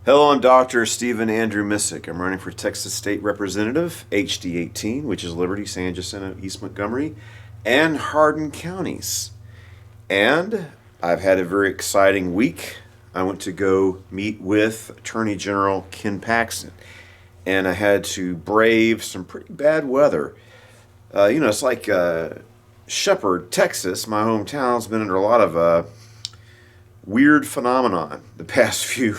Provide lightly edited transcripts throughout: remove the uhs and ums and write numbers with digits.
Hello, I'm Dr. Stephen Andrew Missick. I'm running for Texas State Representative, HD 18, which is Liberty, San Jacinto, East Montgomery, and Hardin counties. And I've had a very exciting week. I went to go meet with Attorney General Ken Paxton, and I had to brave some pretty bad weather. It's like Shepherd, Texas, my hometown, has been under a lot of weird phenomenon the past few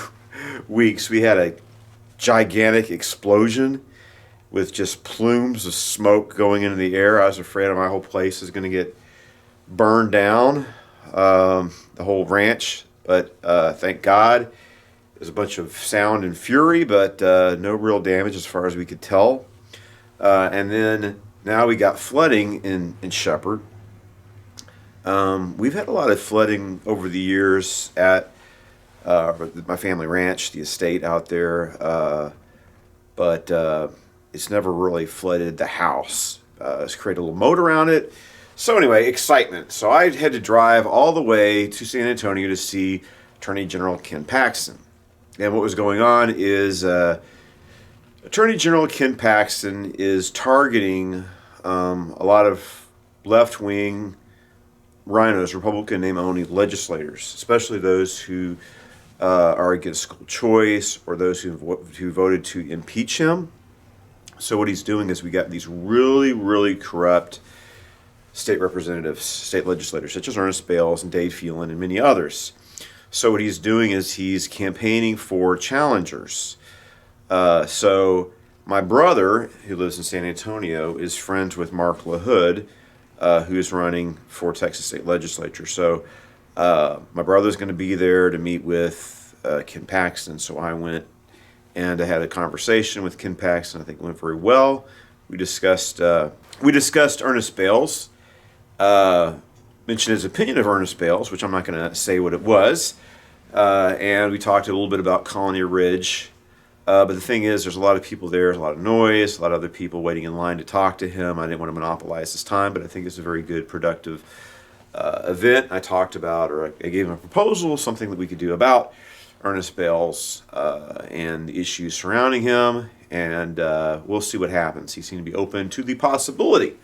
weeks. We had a gigantic explosion with just plumes of smoke going into the air. I was afraid my whole place is going to get burned down, the whole ranch. But thank God, there's a bunch of sound and fury, but no real damage as far as we could tell. And then now we got flooding in Shepherd. We've had a lot of flooding over the years at my family ranch, the estate out there, but it's never really flooded the house. It's created a little moat around it. So anyway, excitement. So I had to drive all the way to San Antonio to see Attorney General Ken Paxton. And what was going on is Attorney General Ken Paxton is targeting a lot of left-wing rhinos, Republican name-only legislators, especially those who are against school choice or those who voted to impeach him. So what he's doing is we got these really, really corrupt state representatives, state legislators, such as Ernest Bales and Dade Phelan and many others. So what he's doing is he's campaigning for challengers. So my brother, who lives in San Antonio, is friends with Mark LaHood, who's running for Texas State Legislature. So my brother's going to be there to meet with Ken Paxton, so I went and I had a conversation with Ken Paxton. I think it went very well. We discussed Ernest Bales, mentioned his opinion of Ernest Bales, which I'm not going to say what it was, and we talked a little bit about Colony Ridge. But the thing is, there's a lot of people there, there's a lot of noise, a lot of other people waiting in line to talk to him. I didn't want to monopolize his time, but I think it's a very good, productive event. I talked about, or I gave him a proposal, something that we could do about Ernest Bales and the issues surrounding him, and we'll see what happens. He seemed to be open to the possibility.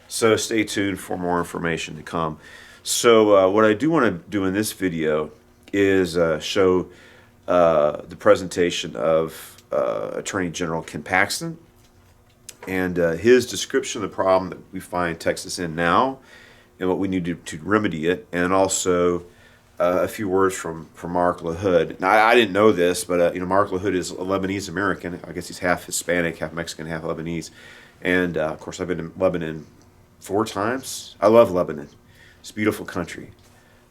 So stay tuned for more information to come. So what I do want to do in this video is show the presentation of Attorney General Ken Paxton and his description of the problem that we find Texas in now and what we need to remedy it, and also a few words from Mark LaHood. Now, I didn't know this, but Mark LaHood is a Lebanese American. I guess he's half Hispanic, half Mexican, half Lebanese. And of course, I've been to Lebanon 4 times. I love Lebanon. It's a beautiful country.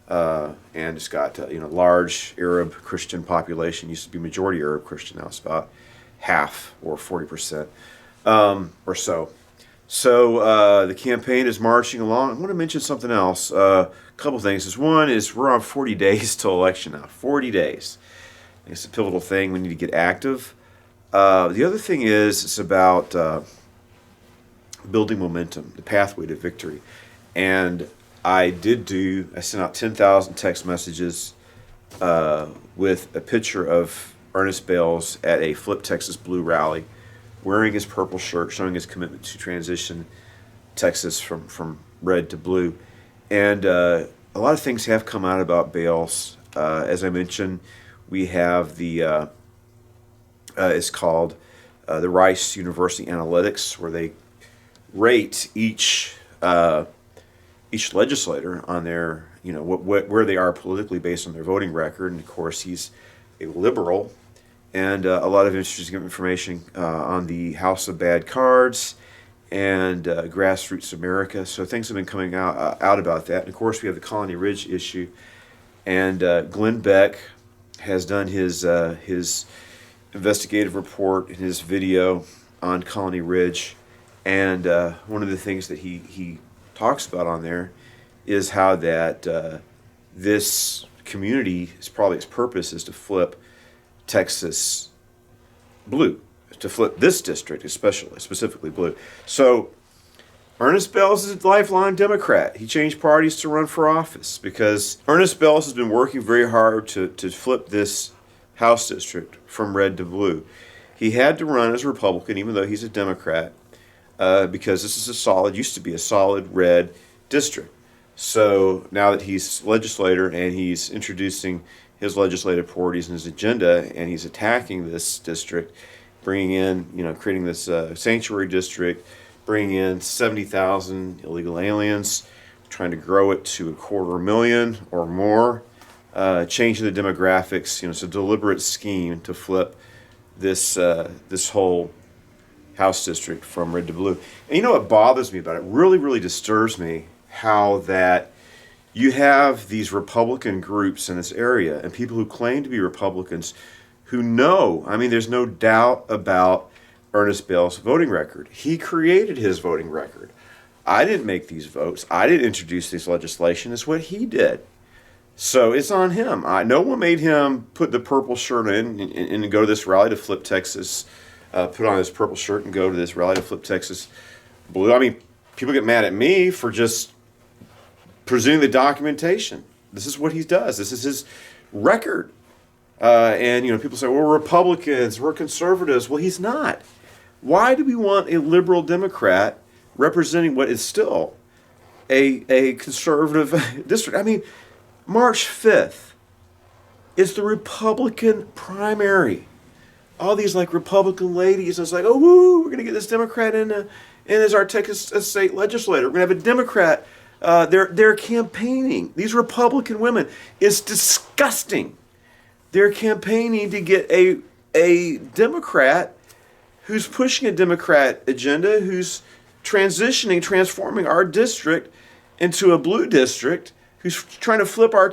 And it's got large Arab Christian population. Used to be majority Arab Christian. Now it's about half, or 40% or so. So the campaign is marching along. I want to mention something else. A couple things. One is we're on 40 days till election now. 40 days. It's a pivotal thing. We need to get active. The other thing is it's about building momentum, the pathway to victory. And I sent out 10,000 text messages with a picture of Ernest Bales at a Flip Texas Blue rally, wearing his purple shirt, showing his commitment to transition Texas from red to blue. And a lot of things have come out about Bales. As I mentioned, we have the, it's called the Rice University Analytics, where they rate each legislator on their, where they are politically based on their voting record. And of course, he's a liberal. And a lot of interesting information on the House of Bad Cards and Grassroots America. So things have been coming out about that. And of course, we have the Colony Ridge issue. And Glenn Beck has done his investigative report in his video on Colony Ridge. And one of the things that he talks about on there is how that this community, its purpose is to flip Texas blue, to flip this district specifically blue. So Ernest Bales is a lifelong Democrat. He changed parties to run for office because Ernest Bales has been working very hard to flip this House district from red to blue. He had to run as a Republican, even though he's a Democrat, because this is used to be a solid red district. So now that he's legislator and he's introducing his legislative priorities and his agenda, and he's attacking this district, bringing in, creating this sanctuary district, bringing in 70,000 illegal aliens, trying to grow it to 250,000 or more, changing the demographics. It's a deliberate scheme to flip this whole House district from red to blue. And what bothers me about it, really, really disturbs me, how that you have these Republican groups in this area and people who claim to be Republicans who know, there's no doubt about Ernest Bale's voting record. He created his voting record. I didn't make these votes. I didn't introduce this legislation. It's what he did. So it's on him. No one made him put the purple shirt in and go to this rally to flip Texas, put on his purple shirt and go to this rally to flip Texas blue. People get mad at me for just presenting the documentation. This is what he does. This is his record. And people say, well, we're Republicans, we're conservatives. Well, he's not. Why do we want a liberal Democrat representing what is still a conservative district? March 5th is the Republican primary. All these Republican ladies, it's like, oh, woo, we're going to get this Democrat in as our Texas state legislator. We're going to have a Democrat. They're campaigning. These Republican women. It's disgusting. They're campaigning to get a Democrat who's pushing a Democrat agenda, who's transforming our district into a blue district, who's trying to flip our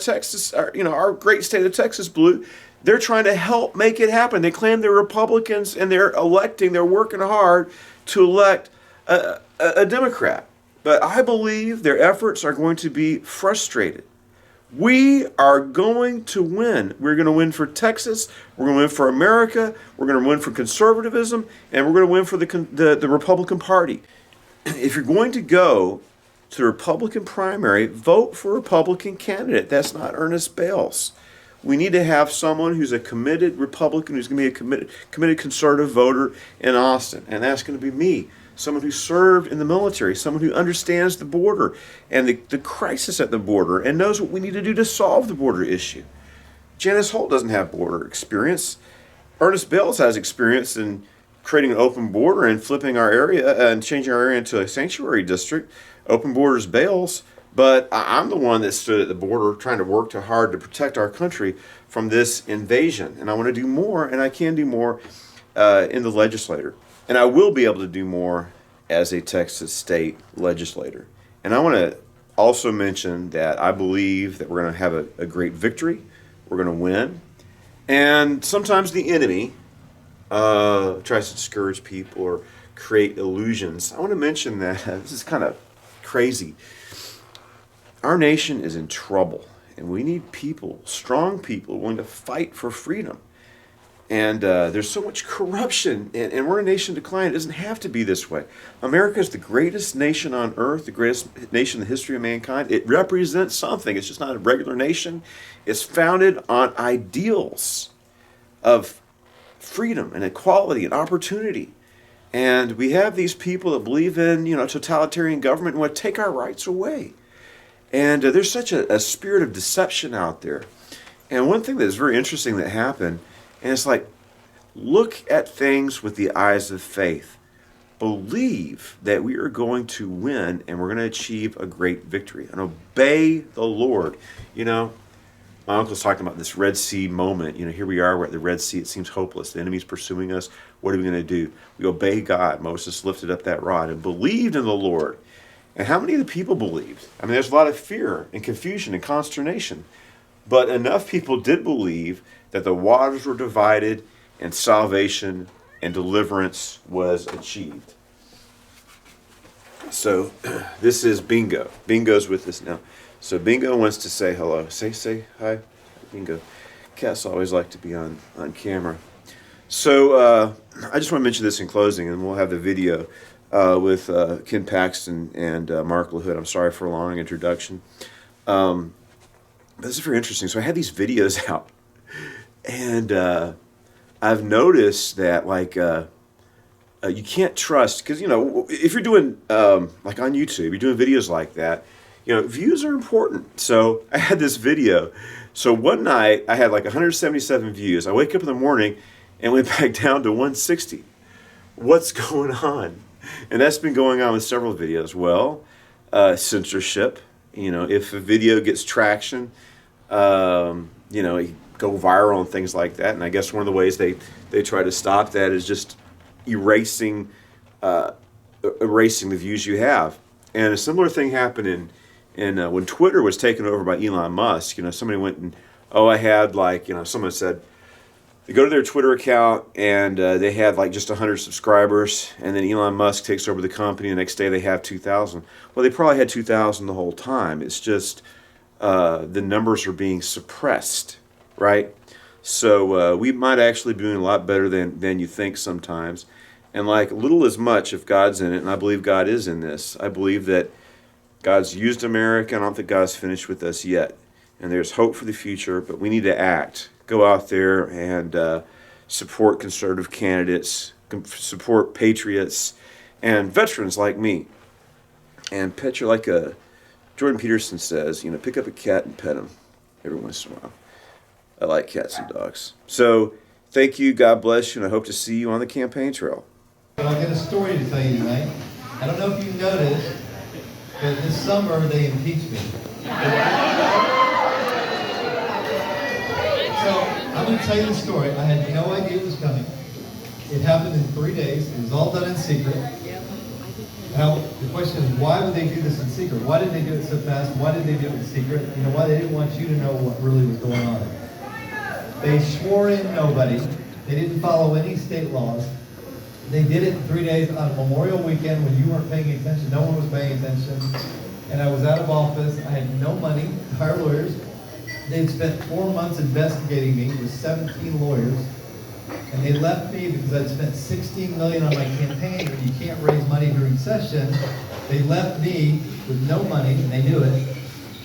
our great state of Texas blue. They're trying to help make it happen. They claim they're Republicans and they're working hard to elect a Democrat. But I believe their efforts are going to be frustrated. We are going to win. We're going to win for Texas. We're going to win for America. We're going to win for conservatism. And we're going to win for the Republican Party. If you're going to go to the Republican primary, vote for a Republican candidate. That's not Ernest Bales. We need to have someone who's a committed Republican, who's going to be a committed conservative voter in Austin. And that's going to be me. Someone who served in the military, someone who understands the border and the crisis at the border and knows what we need to do to solve the border issue. Janice Holt doesn't have border experience. Ernest Bales has experience in creating an open border and flipping our area and changing our area into a sanctuary district. Open borders Bales, but I'm the one that stood at the border trying to work hard to protect our country from this invasion. And I want to do more, and I can do more in the legislature. And I will be able to do more as a Texas state legislator. And I want to also mention that I believe that we're going to have a great victory. We're going to win. And sometimes the enemy tries to discourage people or create illusions. I want to mention that this is kind of crazy. Our nation is in trouble, and we need people, strong people, willing to fight for freedom. And there's so much corruption, and we're a nation in decline. It doesn't have to be this way. America is the greatest nation on earth, the greatest nation in the history of mankind. It represents something. It's just not a regular nation. It's founded on ideals of freedom and equality and opportunity. And we have these people that believe in, totalitarian government and want to take our rights away. And there's such a spirit of deception out there. And one thing that is very interesting that happened, and it's like, look at things with the eyes of faith. Believe that we are going to win and we're going to achieve a great victory. And obey the Lord. My uncle's talking about this Red Sea moment. Here we are, we're at the Red Sea. It seems hopeless. The enemy's pursuing us. What are we going to do? We obey God. Moses lifted up that rod and believed in the Lord. And how many of the people believed? There's a lot of fear and confusion and consternation. But enough people did believe that the waters were divided and salvation and deliverance was achieved. So this is Bingo. Bingo's with us now. So Bingo wants to say hello. Say hi, Bingo. Cats always like to be on camera. So I just want to mention this in closing, and we'll have the video with Ken Paxton and Mark LaHood. I'm sorry for a long introduction. This is very interesting. So I had these videos out And I've noticed that, like, you can't trust, because, if you're doing, like on YouTube, you're doing videos like that, views are important. So I had this video. So one night I had like 177 views. I wake up in the morning and went back down to 160. What's going on? And that's been going on with several videos. Well, censorship. If a video gets traction, it go viral and things like that. And I guess one of the ways they try to stop that is just erasing the views you have. And a similar thing happened in when Twitter was taken over by Elon Musk. Somebody went and I had someone said they go to their Twitter account and they had like just 100 subscribers, and then Elon Musk takes over the company. The next day they have 2,000. Well, they probably had 2,000 the whole time. It's just the numbers are being suppressed, right? So we might actually be doing a lot better than you think sometimes. And like little as much if God's in it, and I believe God is in this. I believe that God's used America, and I don't think God's finished with us yet. And there's hope for the future, but we need to act. Go out there and support conservative candidates, support patriots, and veterans like me. And picture like Jordan Peterson says, pick up a cat and pet him every once in a while. I like cats and dogs. So thank you. God bless you. And I hope to see you on the campaign trail. But I've got a story to tell you tonight. I don't know if you noticed, but this summer they impeached me. So I'm going to tell you the story. I had no idea it was coming. It happened in 3 days. It was all done in secret. Now, the question is, why would they do this in secret? Why did they do it so fast? Why did they do it in secret? Why they didn't want you to know what really was going on. They swore in nobody. They didn't follow any state laws. They did it in 3 days on a Memorial weekend when you weren't paying attention. No one was paying attention. And I was out of office. I had no money to hire lawyers. They'd spent 4 months investigating me with 17 lawyers. And they left me because I'd spent $16 million on my campaign, and you can't raise money during session. They left me with no money, and they knew it.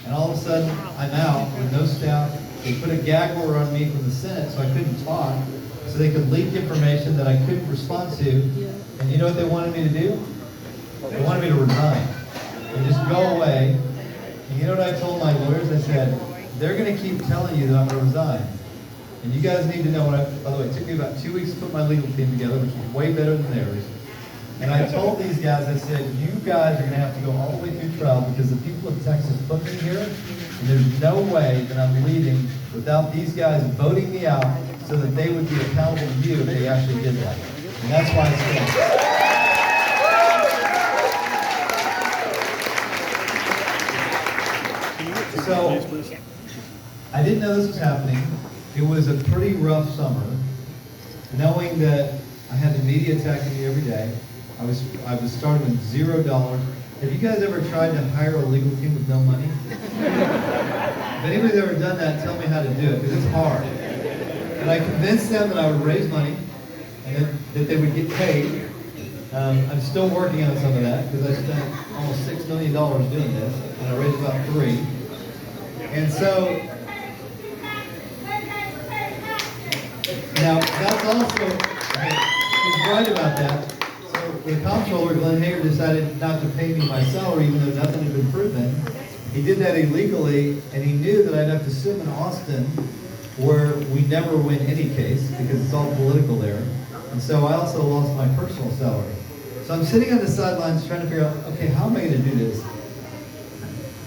And all of a sudden, I'm out with no staff. They put a gag order on me from the Senate so I couldn't talk, so they could leak information that I couldn't respond to. And you know what they wanted me to do? They wanted me to resign and just go away. And you know what I told my lawyers? I said, they're going to keep telling you that I'm going to resign. And you guys need to know, by the way, it took me about 2 weeks to put my legal team together, which was way better than theirs. And I told these guys, I said, you guys are going to have to go all the way through trial because the people of Texas put me here, and there's no way that I'm leaving without these guys voting me out so that they would be accountable to you if they actually did that. And that's why I stayed. So, I didn't know this was happening. It was a pretty rough summer, knowing that I had the media attacking me every day. I was starting with $0. Have you guys ever tried to hire a legal team with no money? If anybody's ever done that, tell me how to do it, because it's hard. And I convinced them that I would raise money and that they would get paid. I'm still working on some of that because I spent almost $6 million doing this, and I raised about $3 million. And so, now that's also, he's right about that. So the comptroller, Glenn Hager, decided not to pay me my salary even though nothing had been proven. He did that illegally, and he knew that I'd have to sue him in Austin, where we never win any case because it's all political there. And so I also lost my personal salary. So I'm sitting on the sidelines trying to figure out, okay, how am I going to do this?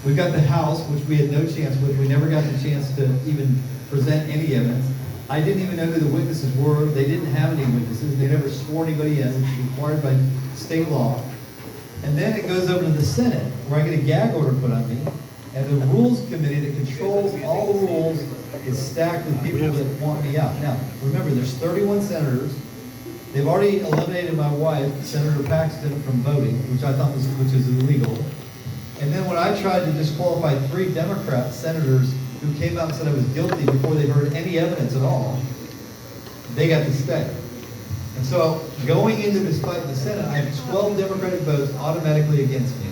We've got the House, which we had no chance with. We never got the chance to even present any evidence. I didn't even know who the witnesses were. They didn't have any witnesses. They never swore anybody in, which is required by state law. And then it goes over to the Senate, where I get a gag order put on me. And the Rules Committee that controls all the rules is stacked with people that want me out. Now, remember, there's 31 senators. They've already eliminated my wife, Senator Paxton, from voting, which I thought which is illegal. And then when I tried to disqualify 3 Democrat senators who came out and said I was guilty before they heard any evidence at all, they got to stay. And so going into this fight in the Senate, I have 12 Democratic votes automatically against me.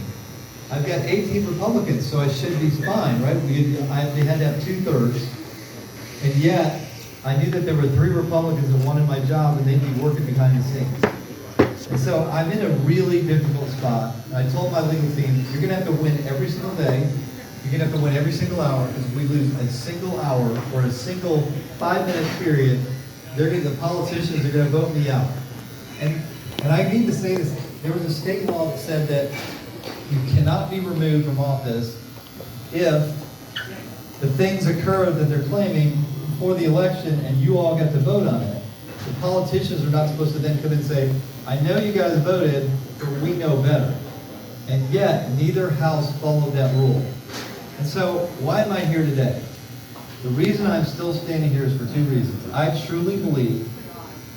I've got 18 Republicans, so I should be fine, right? They had to have 2/3. And yet, I knew that there were 3 Republicans that wanted my job, and they'd be working behind the scenes. And so I'm in a really difficult spot. I told my legal team, you're going to have to win every single day. You're going to have to win every single hour, because if we lose a single hour or a single 5-minute period, the politicians are going to vote me out. And I need to say this, there was a state law that said that you cannot be removed from office if the things occur that they're claiming before the election and you all got to vote on it. The politicians are not supposed to then come and say, I know you guys voted, but we know better. And yet, neither house followed that rule. And so, why am I here today? The reason I'm still standing here is for 2 reasons. I truly believe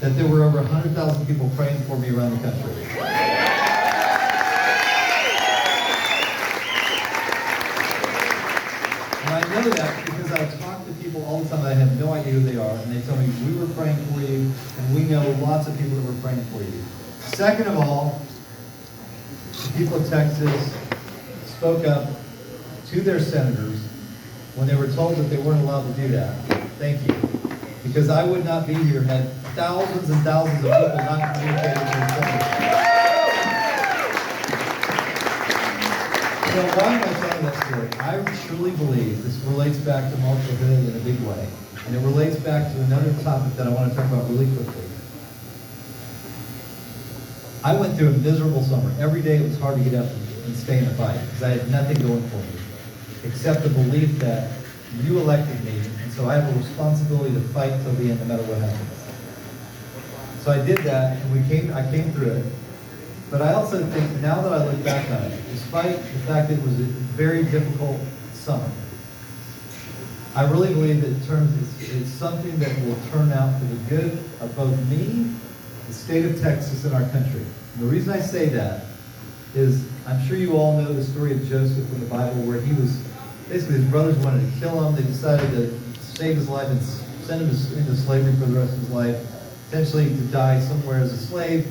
that there were over 100,000 people praying for me around the country. And I know that because I talk to people all the time that I have no idea who they are, and they tell me, we were praying for you, and we know lots of people that were praying for you. Second of all, the people of Texas spoke up to their senators when they were told that they weren't allowed to do that. Thank you. Because I would not be here had thousands and thousands of people not communicated with their senators. So why am I telling that story? I truly believe this relates back to Marshall Hill in a big way. And it relates back to another topic that I want to talk about really quickly. I went through a miserable summer. Every day it was hard to get up and stay in the fight because I had nothing going for me except the belief that you elected me, and so I have a responsibility to fight till the end no matter what happens. So I did that, and I came through it. But I also think now that I look back on it, despite the fact that it was a very difficult summer, I really believe that it's something that will turn out for the good of both me, the state of Texas, and our country. And the reason I say that is I'm sure you all know the story of Joseph in the Bible, where he was, basically his brothers wanted to kill him. They decided to save his life and send him into slavery for the rest of his life, potentially to die somewhere as a slave.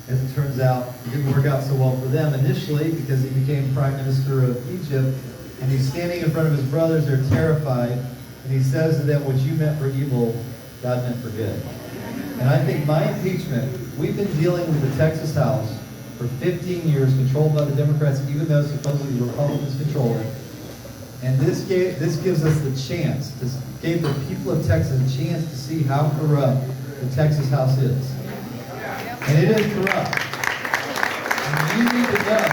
As it turns out, it didn't work out so well for them initially because he became prime minister of Egypt, and he's standing in front of his brothers. They're terrified, and he says to them, what you meant for evil, God meant for good. And I think my impeachment, we've been dealing with the Texas House for 15 years, controlled by the Democrats, even though supposedly the Republicans control it. And this gives us the chance, this gave the people of Texas a chance to see how corrupt the Texas House is. And it is corrupt. And you need to know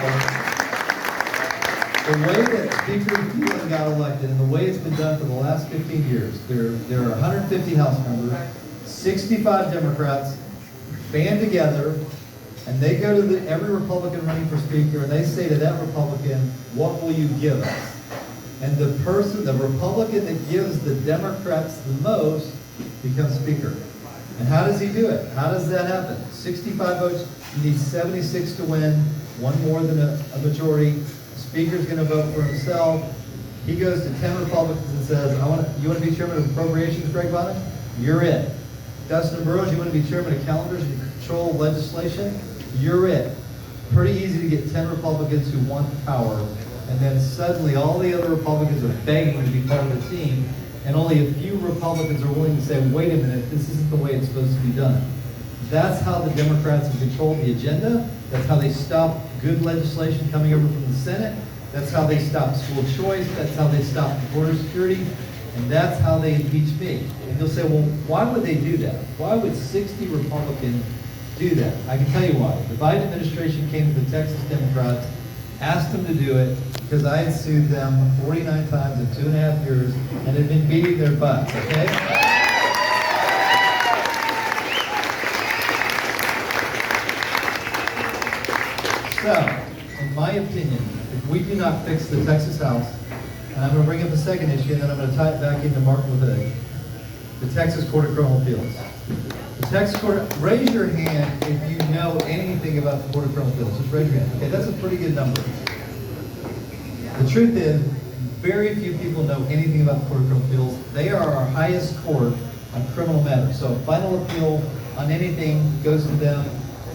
the way that Speaker Phelan got elected and the way it's been done for the last 15 years. There are 150 House members, 65 Democrats band together, and they go to every Republican running for Speaker, and they say to that Republican, what will you give us? And the Republican that gives the Democrats the most becomes Speaker. And how does he do it? How does that happen? 65 votes, you need 76 to win, one more than a majority. The Speaker's going to vote for himself. He goes to 10 Republicans and says, you want to be chairman of appropriations, Greg Bonnet? You're it. Dustin Burrows, you want to be chairman of calendars and control legislation? You're it. Pretty easy to get 10 Republicans who want power, and then suddenly all the other Republicans are begging to be part of the team, and only a few Republicans are willing to say, wait a minute, this isn't the way it's supposed to be done. That's how the Democrats have controlled the agenda. That's how they stop good legislation coming over from the Senate. That's how they stop school choice. That's how they stop border security. And that's how they impeach me. And you'll say, well, why would they do that? Why would 60 Republicans do that? I can tell you why. The Biden administration came to the Texas Democrats, asked them to do it, because I had sued them 49 times in 2.5 years and had been beating their butts, okay? So, in my opinion, if we do not fix the Texas House, and I'm going to bring up the second issue, and then I'm going to tie it back into Martin LaVey, the Texas Court of Criminal Appeals. The Texas Court, raise your hand if you know anything about the Court of Criminal Appeals. Just raise your hand. Okay, that's a pretty good number. The truth is, very few people know anything about the Court of Criminal Appeals. They are our highest court on criminal matters. So final appeal on anything goes to them.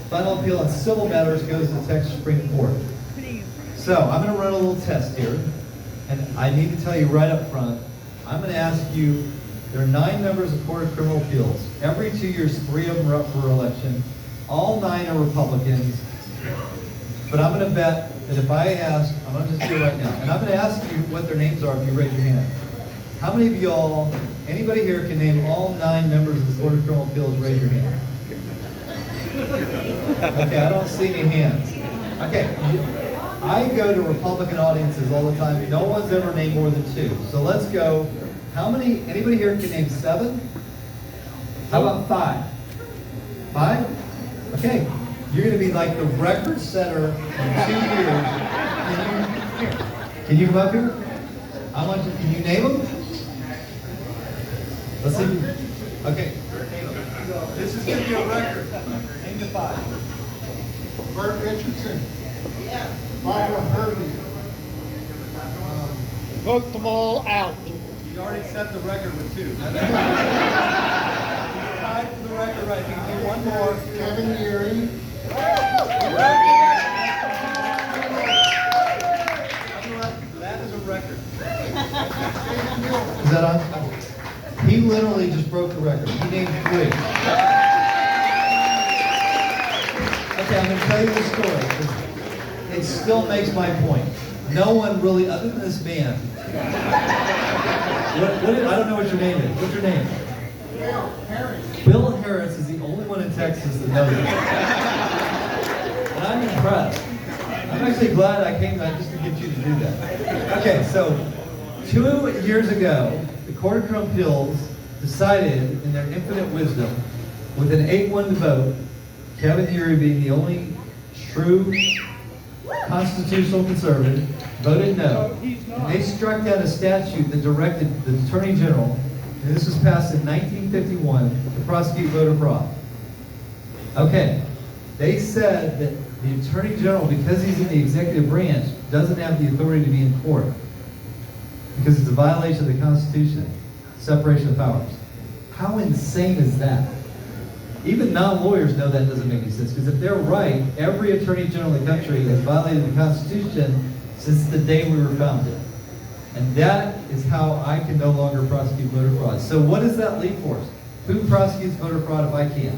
Final appeal on civil matters goes to the Texas Supreme Court. So I'm going to run a little test here. And I need to tell you right up front, I'm going to ask you There are 9 members of the Court of Criminal Appeals. Every 2 years, 3 of them are up for election. All 9 are Republicans. But I'm going to bet that if I ask, I'm going to just do it right now, and I'm going to ask you what their names are if you raise your hand. How many of y'all, anybody here can name all 9 members of the Court of Criminal Appeals? Raise your hand. Okay, I don't see any hands. Okay, I go to Republican audiences all the time. No one's ever named more than 2. So let's go. How many, anybody here can name 7? How about 5? 5? Okay, you're going to be like the record setter in 2 years. Can you come up here? I want you, can you name them? Let's see. Okay. This is going to be a record. Name the 5. Bert Richardson. Myra Hervey. Vote them all out. You already set the record with 2. Tied for the record right. You can do one more. Kevin Erie. That is a record. Is that on? He literally just broke the record. He named 3. Okay, I'm going to tell you the story. It still makes my point. No one really, other than this man. I don't know what your name is. What's your name? Bill Harris. Bill Harris is the only one in Texas that knows it. And I'm impressed. I'm actually glad I came back just to get you to do that. Okay, so 2 years ago, the Court of Criminal Appeals decided, in their infinite wisdom, with an 8-1 vote, Kevin Erie being the only true constitutional conservative, voted no. And they struck down a statute that directed the Attorney General, and this was passed in 1951, to prosecute voter fraud. Okay, they said that the Attorney General, because he's in the executive branch, doesn't have the authority to be in court because it's a violation of the Constitution, separation of powers. How insane is that? Even non-lawyers know that doesn't make any sense, because if they're right, every Attorney General in the country has violated the Constitution since the day we were founded. And that is how I can no longer prosecute voter fraud. So what does that leave for us? Who prosecutes voter fraud if I can't?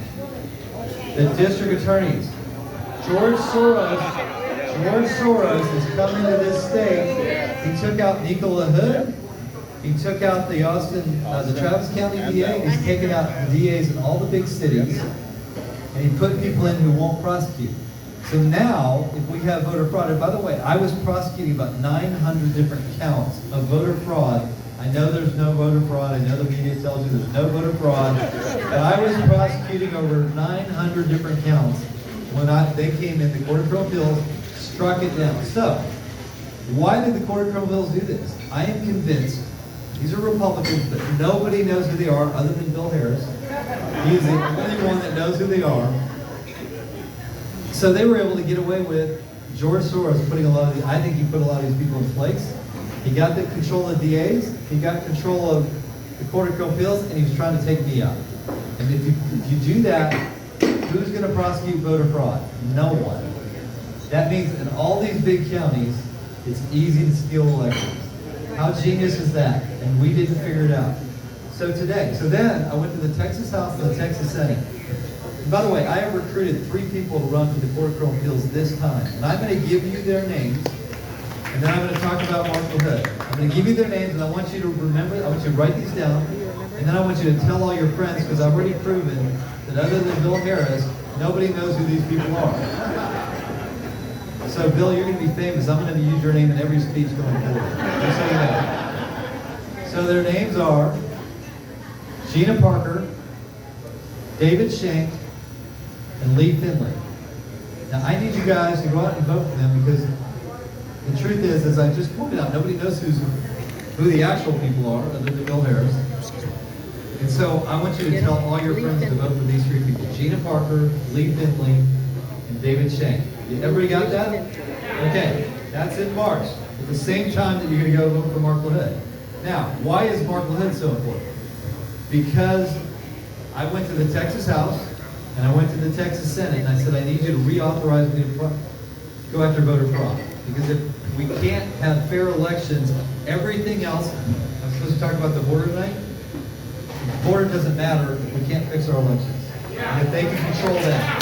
The district attorneys. George Soros has come into this state. He took out Nicola Hood. He took out the the Travis County DA. He's taken out the DAs in all the big cities. And he put people in who won't prosecute. So now, if we have voter fraud, and by the way, I was prosecuting about 900 different counts of voter fraud. I know there's no voter fraud. I know the media tells you there's no voter fraud. But I was prosecuting over 900 different counts when they came in. The Court of Criminal Appeals struck it down. So, why did the Court of Criminal Appeals do this? I am convinced these are Republicans, but nobody knows who they are other than Bill Harris. He is the only one that knows who they are. So they were able to get away with George Soros putting a lot of I think he put a lot of these people in place. He got the control of the DAs, he got control of the Court of Criminal Appeals, and he was trying to take me out. And if you do that, who's going to prosecute voter fraud? No one. That means in all these big counties, it's easy to steal elections. How genius is that? And we didn't figure it out. So then I went to the Texas House and the Texas Senate. And by the way, I have recruited 3 people to run for the Court of Criminal Appeals this time. And I'm going to give you their names, and then I'm going to talk about Marshall Hood. I'm going to give you their names, and I want you to remember, I want you to write these down, and then I want you to tell all your friends, because I've already proven that other than Bill Harris, nobody knows who these people are. So Bill, you're going to be famous. I'm going to use your name in every speech going forward. Just so you know. So their names are Gina Parker, David Shank, and Lee Finley. Now I need you guys to go out and vote for them, because the truth is, as I just pointed out, nobody knows who the actual people are other than Bill Harris. And so I want you to tell all your friends to vote for these 3 people: Gina Parker, Lee Finley, and David Shank. Everybody got that? Okay, that's in March, at the same time that you're going to go vote for Marshall Hood. Now, why is Marshall Hood so important? Because I went to the Texas House, and I went to the Texas Senate, and I said, I need you to reauthorize me to go after voter fraud. Because if we can't have fair elections, everything else, I'm supposed to talk about the border tonight? The border doesn't matter if we can't fix our elections. And if they can control that.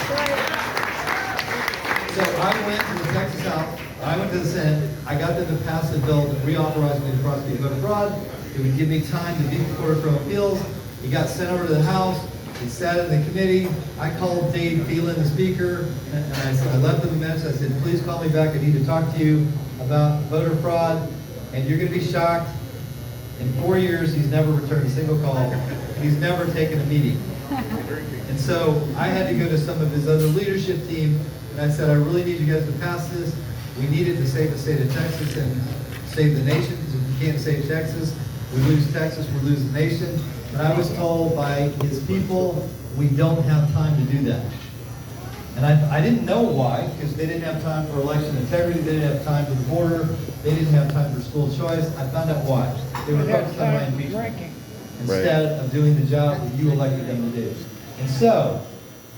So I went to the Texas House, I went to the Senate, I got them to pass a bill that reauthorized me to prosecute voter fraud. It would give me time to beat the Court of Criminal Appeals. It got sent over to the House. It sat in the committee. I called Dave Phelan, the speaker, and I left him a message. I said, please call me back. I need to talk to you about voter fraud. And you're going to be shocked. In 4 years, he's never returned a single call. And he's never taken a meeting. And so I had to go to some of his other leadership team, and I said, I really need you guys to pass this. We need it to save the state of Texas and save the nation, because if we can't save Texas, we lose Texas, we lose the nation. But I was told by his people, we don't have time to do that. And I didn't know why, because they didn't have time for election integrity, they didn't have time for the border, they didn't have time for school choice. I found out why. They were focused on my impeachment instead of doing the job that you elected them to do. And so,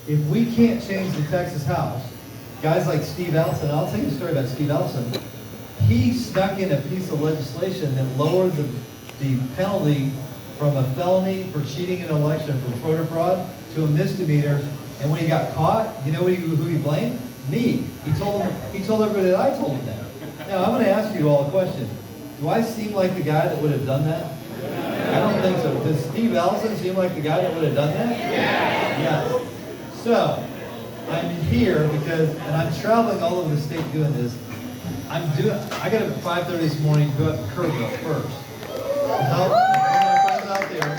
if we can't change the Texas House, guys like Steve Ellison, I'll tell you a story about Steve Ellison. He snuck in a piece of legislation that lowered the penalty from a felony for cheating in an election for voter fraud to a misdemeanor. And when he got caught, you know who he blamed? Me. He told everybody that I told him that. Now, I'm going to ask you all a question. Do I seem like the guy that would have done that? I don't think so. Does Steve Ellison seem like the guy that would have done that? Yes. So, I'm here because, and I'm traveling all over the state doing this. I got up at 5:30 this morning to go up to Kerrville first. To help my friends out there.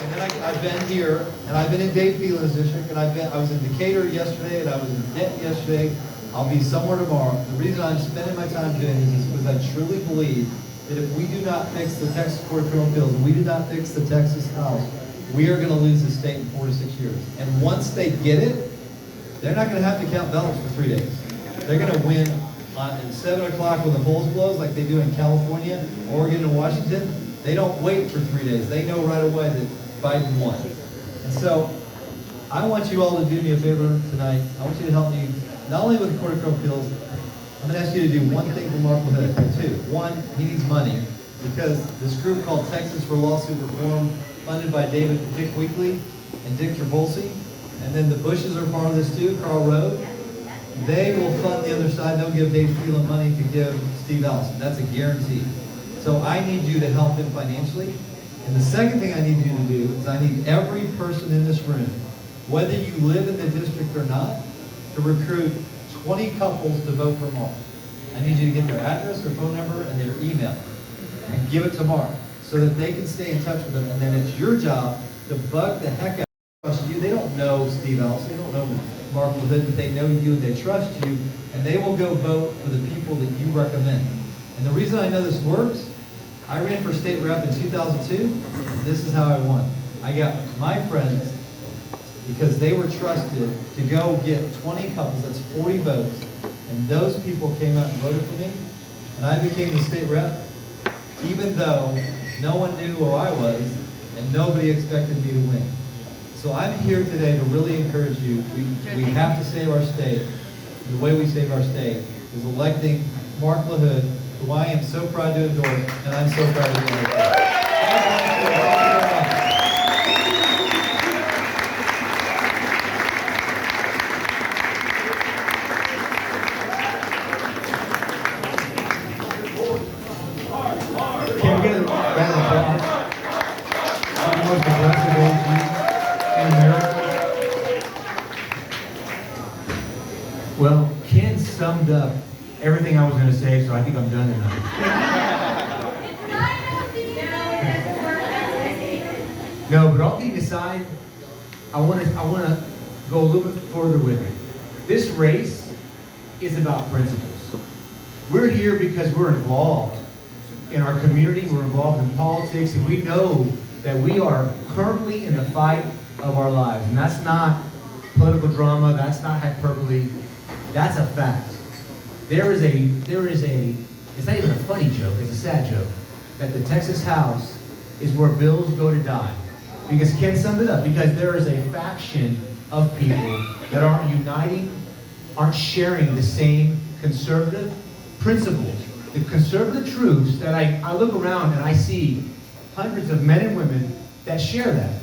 And then I've been here, and I've been in Dave Phelan's district, and I was in Decatur yesterday, and I was in Denton yesterday. I'll be somewhere tomorrow. The reason I'm spending my time doing this is because I truly believe that if we do not fix the Texas Court of Criminal Appeals, and we do not fix the Texas House, we are going to lose the state in 4 to 6 years. And once they get it, they're not going to have to count ballots for 3 days. They're going to win at 7 o'clock when the polls close, like they do in California, Oregon, and Washington. They don't wait for 3 days. They know right away that Biden won. And so, I want you all to do me a favor tonight. I want you to help me, not only with the Court of Criminal Appeals, I'm going to ask you to do one thing for Mark LaHood. Two, one, he needs money, because this group called Texas for Lawsuit Reform, funded by Dick Weekly and Dick Travolsi, and then the Bushes are part of this too, Carl Rove. They will fund the other side. They'll give Dave Phelan money to give Steve Ellison. That's a guarantee. So I need you to help him financially. And the second thing I need you to do is I need every person in this room, whether you live in the district or not, to recruit 20 couples to vote for Mark. I need you to get their address, their phone number, and their email, and give it to Mark so that they can stay in touch with them. And then it's your job to bug the heck out of you. They don't know Steve Ellison, they don't know Mark LaHood, but they know you and they trust you, and they will go vote for the people that you recommend. And the reason I know this works, I ran for state rep in 2002, and this is how I won. I got my friends, because they were trusted to go get 20 couples, that's 40 votes, and those people came out and voted for me, and I became the state rep, even though no one knew who I was, and nobody expected me to win. So I'm here today to really encourage you. We have to save our state. The way we save our state is electing Mark LaHood, who I am so proud to endorse, and I'm so proud to endorse. Thank you very much. Can we get a round of applause? I'm the most aggressive AG in America. Well, Ken summed up everything I was going to say, so I think I'm done tonight. No, but all kidding aside, I want to go a little bit further with it. This race is about principles. We're here because we're involved in our community, we're involved in politics, and we know that we are currently in the fight of our lives. And that's not political drama, that's not hyperbole, that's a fact. There is a, it's not even a funny joke, it's a sad joke, that the Texas House is where bills go to die. Because Ken summed it up, because there is a faction of people that aren't uniting, aren't sharing the same conservative principles. The conservative truths that I look around and I see hundreds of men and women that share that.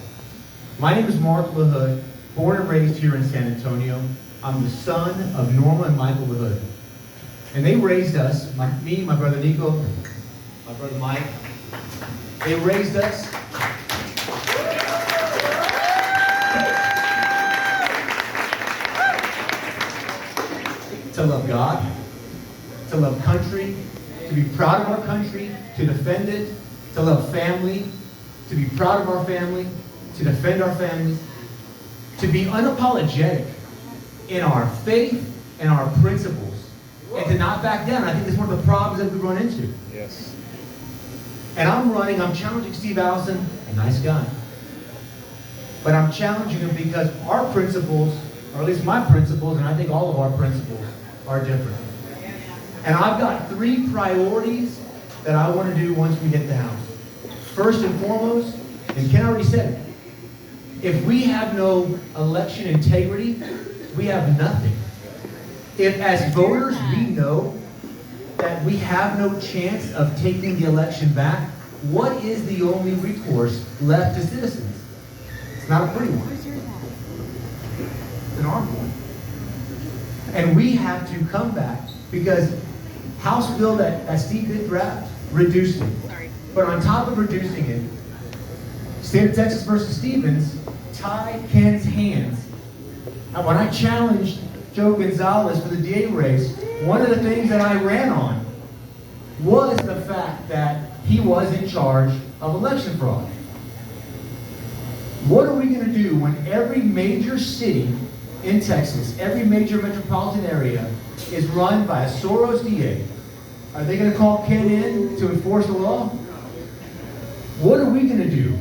My name is Mark LaHood, born and raised here in San Antonio. I'm the son of Norma and Michael LaHood. And they raised us, me, my brother Nico, my brother Mike, they raised us to love God, to love country, to be proud of our country, to defend it, to love family, to be proud of our family, to defend our families, to be unapologetic in our faith and our principles, and to not back down. I think that's one of the problems that we run into. Yes. And I'm challenging Steve Allison, a nice guy. But I'm challenging him because our principles, or at least my principles, and I think all of our principles, are different. And I've got 3 priorities that I want to do once we get the house. First and foremost, and Ken already said it, if we have no election integrity, we have nothing. If as voters we know that we have no chance of taking the election back, what is the only recourse left to citizens? It's not a pretty one. It's an armed one. And we have to come back because House bill that Steve did draft reduced it. But on top of reducing it, State of Texas versus Stevens tied Ken's hands. And when I challenged Joe Gonzalez for the DA race, one of the things that I ran on was the fact that he was in charge of election fraud. What are we going to do when every major city in Texas, every major metropolitan area is run by a Soros DA? Are they going to call Ken in to enforce the law? What are we going to do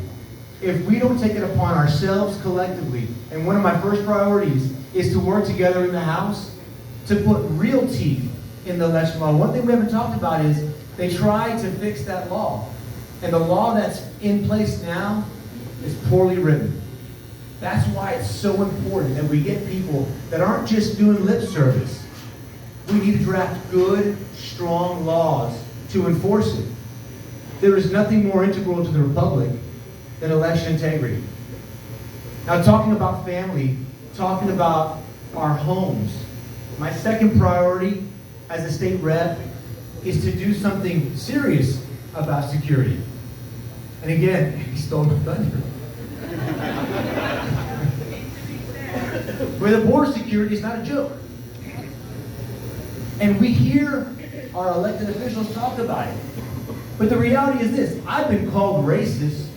if we don't take it upon ourselves collectively? And one of my first priorities is to work together in the House to put real teeth in the election law. One thing we haven't talked about is they tried to fix that law. And the law that's in place now is poorly written. That's why it's so important that we get people that aren't just doing lip service. We need to draft good, strong laws to enforce it. There is nothing more integral to the Republic than election integrity. Now, talking about family, talking about our homes, my second priority as a state rep is to do something serious about security. And again, he stole my thunder. Where the border security is not a joke. And we hear our elected officials talk about it. But the reality is this: I've been called racist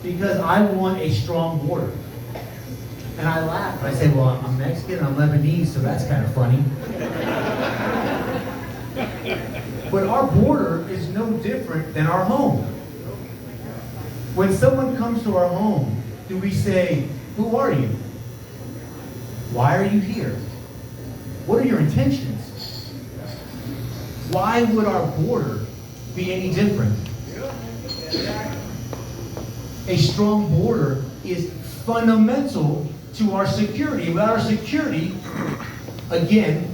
because I want a strong border. And I laugh. I say, well, I'm Mexican and I'm Lebanese, so that's kind of funny. But our border is no different than our home. When someone comes to our home, do we say, who are you? Why are you here? What are your intentions? Why would our border be any different? A strong border is fundamental to our security. Without our security, again,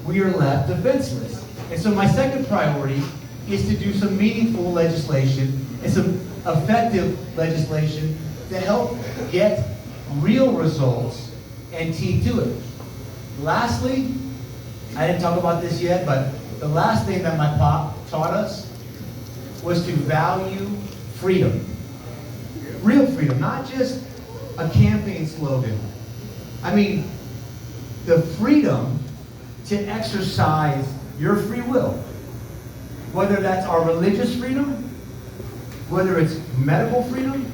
we are left defenseless. And so my second priority is to do some meaningful legislation and some effective legislation to help get real results and teeth to it. Lastly, I didn't talk about this yet, but the last thing that my pop taught us was to value freedom. Real freedom, not just a campaign slogan. I mean, the freedom to exercise your free will. Whether that's our religious freedom, whether it's medical freedom,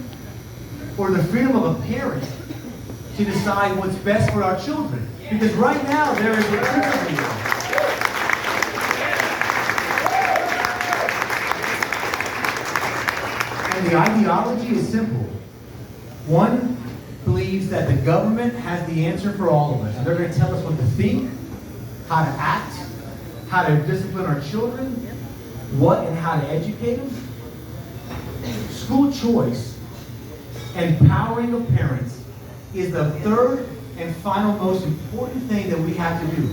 or the freedom of a parent to decide what's best for our children. Because right now, there is a freedom. And the ideology is simple. One believes that the government has the answer for all of us. And they're going to tell us what to think, how to act, how to discipline our children, what and how to educate them. School choice and empowering of parents is the third and final most important thing that we have to do.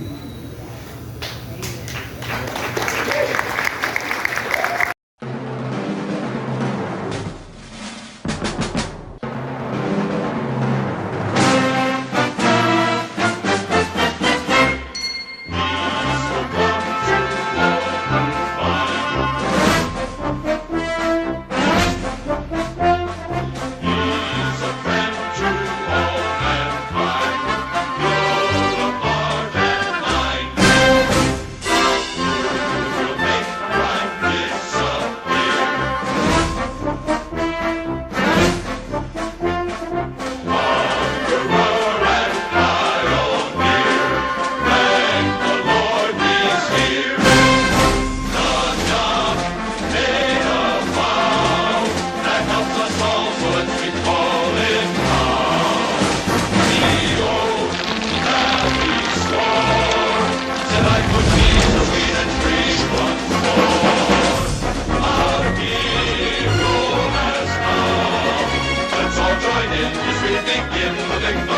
think give him a big